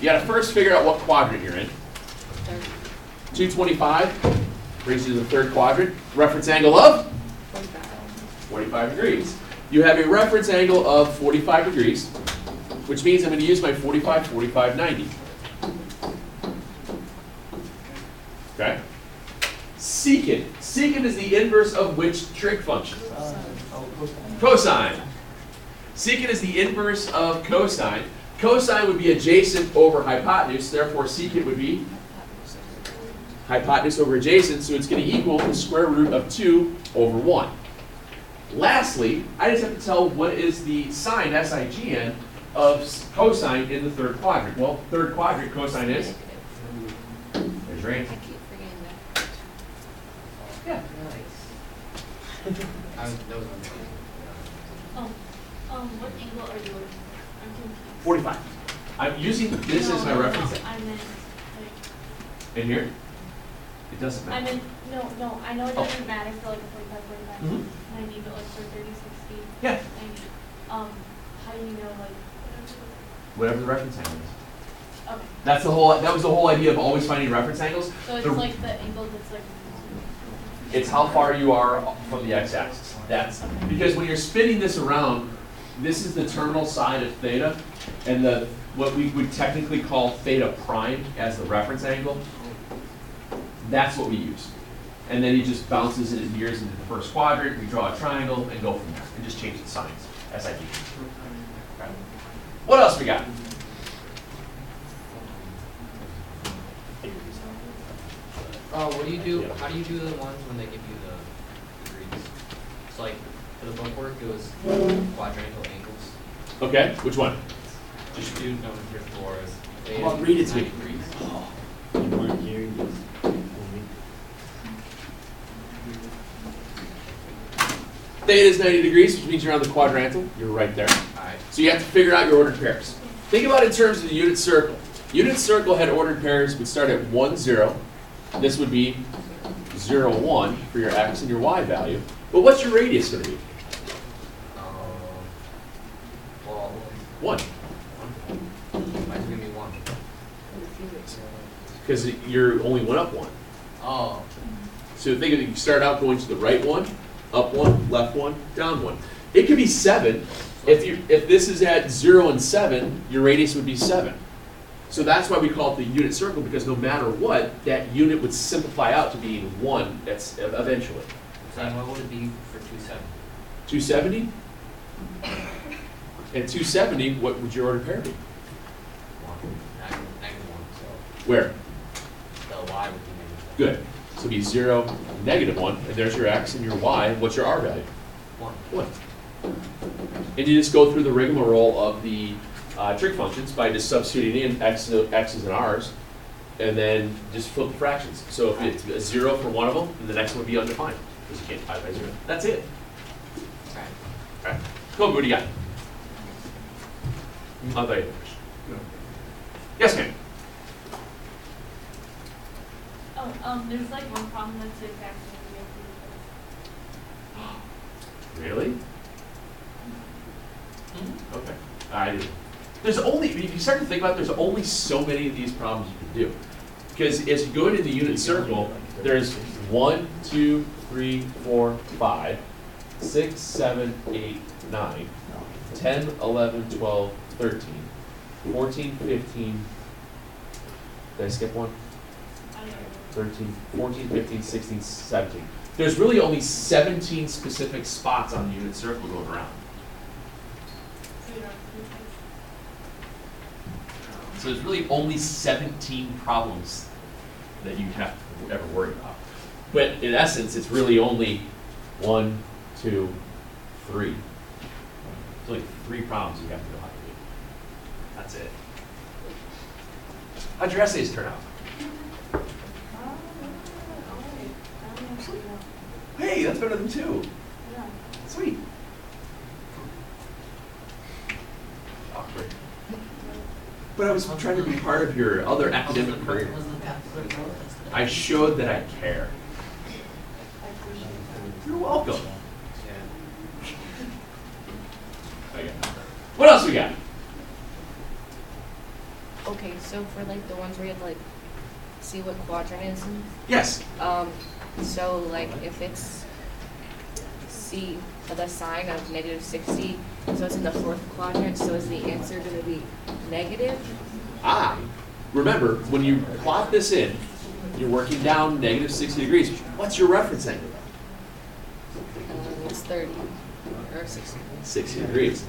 You got to first figure out what quadrant you're in. 225 brings you to the third quadrant. Reference angle of 45 degrees. You have a reference angle of 45 degrees, which means I'm going to use my 45, 45, 90. Okay? Secant. Secant is the inverse of which trig function? Cosine. Secant is the inverse of cosine. Cosine would be adjacent over hypotenuse, therefore secant would be hypotenuse over adjacent, so it's going to equal the square root of 2 over 1. Lastly, I just have to tell what is the sine, S-I-G-N, of cosine in the third quadrant. Well, third quadrant cosine is? There's your answer. I keep forgetting that. Yeah. What angle are you? I'm confused. 45. I'm using this as my reference. No, I meant In here? It doesn't I matter. meant no. I know it doesn't matter for like a 45, 45, Mhm. 90, but like for 30, 60, Yeah. 90. How do you know like? Whatever the reference angle is. Okay. That was the whole idea of always finding reference angles. So it's The- like the angle that's like. It's how far you are from the x-axis. That's because when you're spinning this around, this is the terminal side of theta, and what we would technically call theta prime as the reference angle. That's what we use. And then he just bounces it and veers into the first quadrant. We draw a triangle and go from there, and just change the signs. SID. Okay. What else we got? What do you do? How do you do the ones when they give you the degrees? So like for the book work, it was quadrantal angles. Okay, which one? Just do number 4 is they Come on, read it to me. 90 degrees. Theta is 90 degrees, which means you're on the quadrantal. You're right there. Alright. So you have to figure out your ordered pairs. Think about it in terms of the unit circle. Unit circle had ordered pairs would start at 1, 0. This would be 0, 1 for your x and your y value. But what's your radius going to be? Well, 1. mine's gonna be 1. Because you're only one up 1. Oh. So think of it, you start out going to the right 1, up 1, left 1, down 1. It could be 7. If this is at 0 and 7, your radius would be 7. So that's why we call it the unit circle, because no matter what, that unit would simplify out to being 1 that's eventually. So then what would it be for 270? 270? At 270, what would your ordered pair be? 1. Negative 1. So Where? the y would be negative Good. So it'd be 0, negative 1, and there's your x and your y. What's your r value? 1. 1. And you just go through the rigmarole of the trig functions by just substituting in x's and r's, and then just flip the fractions. So if it's a 0 for one of them, then the next one would be undefined, because you can't divide by 0. That's it. Okay. Okay. Cool, what do you got? I'll tell you. Yes, ma'am. There's like one problem that's exactly Really? Okay. I didn't. There's only, if you start to think about it, there's only so many of these problems you can do. Because as you go into the unit circle, there's 1, 2, 3, 4, 5, 6, 7, 8, 9, 10, 11, 12, 13, 14, 15. Did I skip one? 13, 14, 15, 16, 17. There's really only 17 specific spots on the unit circle going around. So there's really only 17 problems that you have to ever worry about. But in essence, it's really only 1, 2, 3. It's only 3 problems you have to know how to do. That's it. How'd your essays turn out? Hey, that's better than 2. Yeah. Sweet. Awkward. But I was trying to be part of your other academic career. I showed that I care. You're welcome. Okay. What else we got? Oh, Okay, so for like the ones where you have to like see what quadrant it's in, Yes. so like if it's C, the sign of -60, so it's in the fourth quadrant, so is the answer gonna be negative? Remember, when you plot this in, you're working down -60 degrees. What's your reference angle? It's 30 or 60. 60 degrees.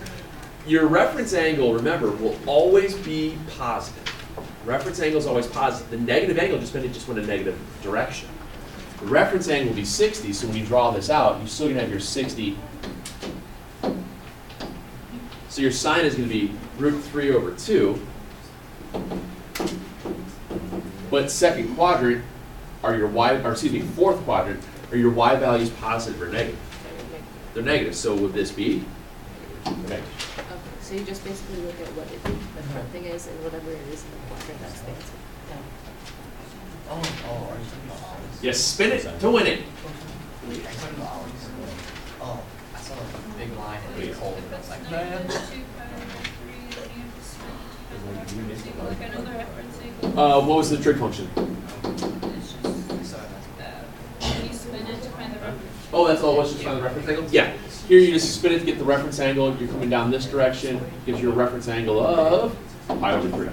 Your reference angle, remember, will always be positive. Reference angle is always positive. The negative angle just meant it just went a negative direction. The reference angle will be 60, so when you draw this out, you're still going to have your 60. So your sine is going to be √3/2. But second quadrant are your y, or excuse me, fourth quadrant are your y values positive or negative? They're negative. So would this be negative? Okay, so you just basically look at what the front thing is and whatever it is in the quadrant, that's the answer. Yes, spin it to win it. Oh, I saw a big line and it's cold. It's like, Like the 2 pi over 3, then you have to split it to like another reference angle. What was the trig function? It's just that. When you spin it to find the reference. Oh, that's all it was, just find the reference angle? Yeah. Here you just spin it to get the reference angle. You're coming down this direction. Gives you a reference angle of pi over 3.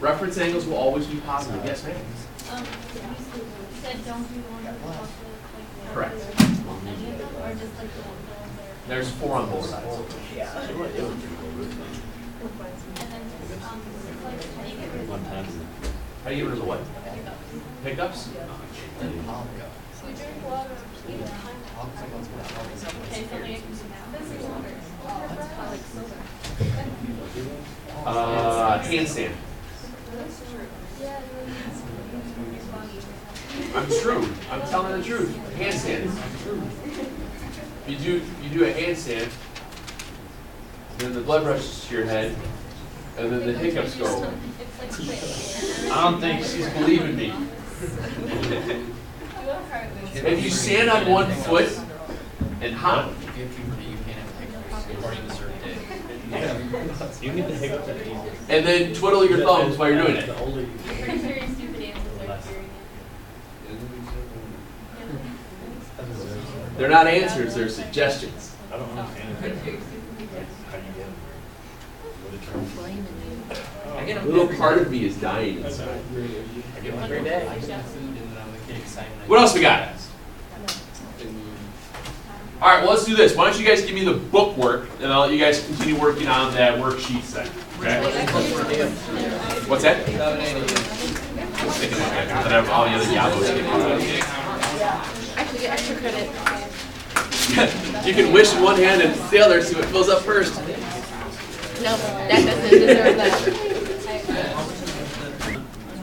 Reference angles will always be positive. Yes, ma'am? You said don't do the one with the like Correct. any of them, or just like the ones that are. There's 4 on both sides. And then like how do you get rid of How do you get rid of the what? Pickups? You drink water. Okay, something I can do now. This is water. I like soda. Handstand. Yeah. I'm true. I'm telling the truth. Handstand. You do a handstand, then the blood rushes to your head, and then the hiccups go away. It's like quick. I don't think she's believing me. Do a heart move. If you stand on one foot and hop, if you have puberty, you can't have hiccups according to certain day. You get the hiccups at the end. and then twiddle your thumbs while you're doing it. Pretty sure your stupid answers are hearing They're not answers, they're suggestions. I don't understand it. it. How you get it? What it turns. Blaming you. I get A them little every part day. of me is dying inside. I get them every day. I get the food and then I'm get excited. What else we got? All right, well, let's do this. Why don't you guys give me the book work, and I'll let you guys continue working on that worksheet set. Okay? What's that? I was thinking that I have all the other Yabos. Actually, get extra credit. You can wish in one hand and the other, see what fills up first. No, that doesn't deserve that.